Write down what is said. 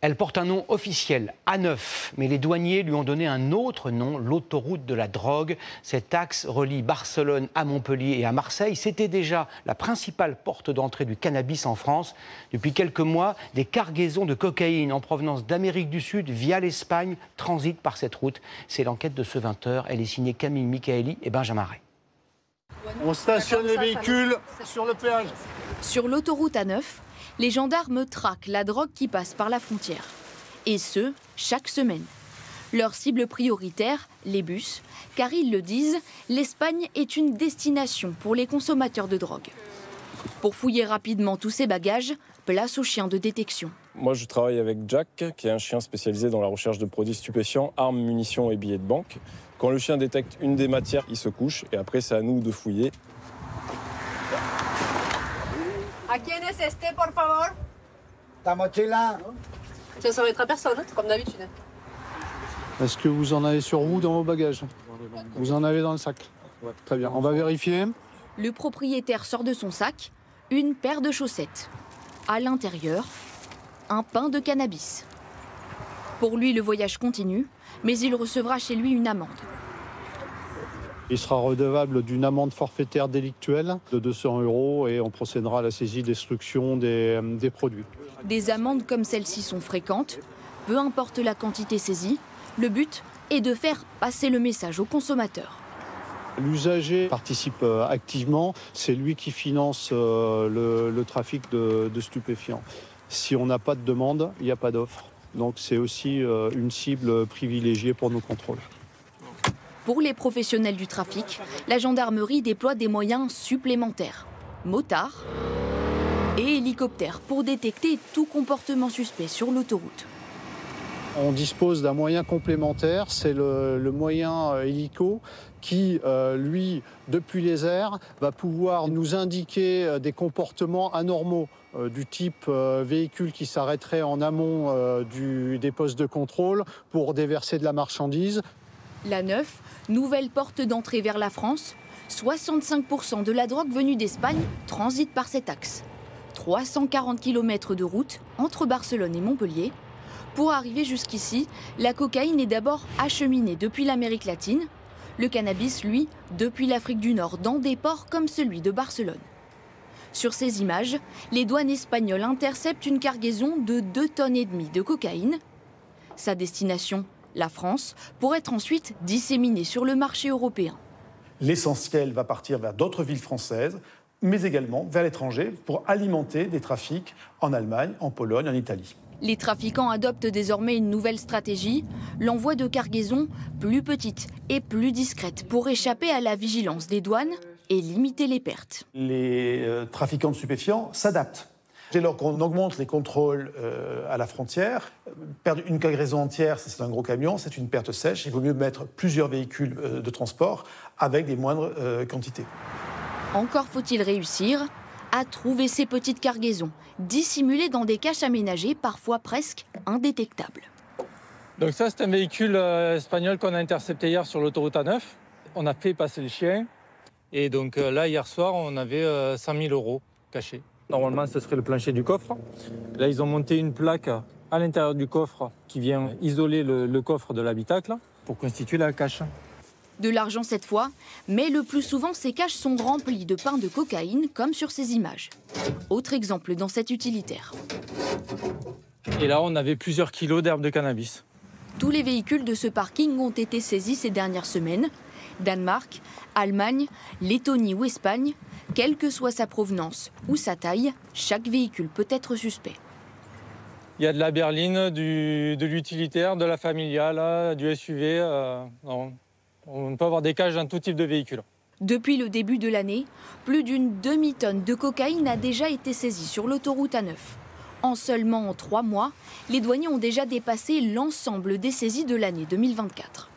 Elle porte un nom officiel, A9, mais les douaniers lui ont donné un autre nom, l'autoroute de la drogue. Cet axe relie Barcelone à Montpellier et à Marseille. C'était déjà la principale porte d'entrée du cannabis en France. Depuis quelques mois, des cargaisons de cocaïne en provenance d'Amérique du Sud via l'Espagne transitent par cette route. C'est l'enquête de ce 20h. Elle est signée Camille Michaeli et Benjamin Ray. On stationne les véhicules sur le péage. Sur l'autoroute A9, les gendarmes traquent la drogue qui passe par la frontière. Et ce, chaque semaine. Leur cible prioritaire, les bus, car ils le disent, l'Espagne est une destination pour les consommateurs de drogue. Pour fouiller rapidement tous ces bagages, place aux chiens de détection. Moi, je travaille avec Jack, qui est un chien spécialisé dans la recherche de produits stupéfiants, armes, munitions et billets de banque. Quand le chien détecte une des matières, il se couche et après, c'est à nous de fouiller. ¿A quién es este, por favor? Ta mochila. Ça va être à personne, comme d'habitude. Est-ce que vous en avez sur vous dans vos bagages? Vous en avez dans le sac? Très bien, on va vérifier. Le propriétaire sort de son sac une paire de chaussettes. À l'intérieur, un pain de cannabis. Pour lui, le voyage continue, mais il recevra chez lui une amende. Il sera redevable d'une amende forfaitaire délictuelle de 200 € et on procédera à la saisie destruction des produits. Des amendes comme celle-ci sont fréquentes. Peu importe la quantité saisie, le but est de faire passer le message aux consommateurs. L'usager participe activement, c'est lui qui finance le trafic de stupéfiants. Si on n'a pas de demande, il n'y a pas d'offre. Donc c'est aussi une cible privilégiée pour nos contrôles. Pour les professionnels du trafic, la gendarmerie déploie des moyens supplémentaires. Motards et hélicoptères pour détecter tout comportement suspect sur l'autoroute. On dispose d'un moyen complémentaire, c'est le moyen hélico qui, lui, depuis les airs, va pouvoir nous indiquer des comportements anormaux du type véhicule qui s'arrêterait en amont des postes de contrôle pour déverser de la marchandise. L'A9, nouvelle porte d'entrée vers la France, 65% de la drogue venue d'Espagne transite par cet axe. 340 km de route entre Barcelone et Montpellier. Pour arriver jusqu'ici, la cocaïne est d'abord acheminée depuis l'Amérique latine. Le cannabis, lui, depuis l'Afrique du Nord, dans des ports comme celui de Barcelone. Sur ces images, les douanes espagnoles interceptent une cargaison de 2,5 tonnes de cocaïne. Sa destination, la France, pour être ensuite disséminée sur le marché européen. L'essentiel va partir vers d'autres villes françaises, mais également vers l'étranger pour alimenter des trafics en Allemagne, en Pologne, en Italie. Les trafiquants adoptent désormais une nouvelle stratégie, l'envoi de cargaisons plus petites et plus discrètes pour échapper à la vigilance des douanes et limiter les pertes. Les trafiquants de stupéfiants s'adaptent. Dès lors qu'on augmente les contrôles à la frontière, perdre une cargaison entière, c'est un gros camion, c'est une perte sèche. Il vaut mieux mettre plusieurs véhicules de transport avec des moindres quantités. Encore faut-il réussir à trouver ces petites cargaisons, dissimulées dans des caches aménagées, parfois presque indétectables. Donc ça, c'est un véhicule espagnol qu'on a intercepté hier sur l'autoroute A9. On a fait passer le chien. Et donc là, hier soir, on avait 100 000 € cachés. Normalement, ce serait le plancher du coffre. Là, ils ont monté une plaque à l'intérieur du coffre qui vient isoler le coffre de l'habitacle pour constituer la cache. De l'argent cette fois, mais le plus souvent, ces caches sont remplies de pain de cocaïne, comme sur ces images. Autre exemple dans cet utilitaire. Et là, on avait plusieurs kilos d'herbes de cannabis. Tous les véhicules de ce parking ont été saisis ces dernières semaines. Danemark, Allemagne, Lettonie ou Espagne, quelle que soit sa provenance ou sa taille, chaque véhicule peut être suspect. Il y a de la berline, de l'utilitaire, de la familiale, du SUV. On peut avoir des caches dans tout type de véhicule. Depuis le début de l'année, plus d'une demi-tonne de cocaïne a déjà été saisie sur l'autoroute A9. En seulement 3 mois, les douaniers ont déjà dépassé l'ensemble des saisies de l'année 2024.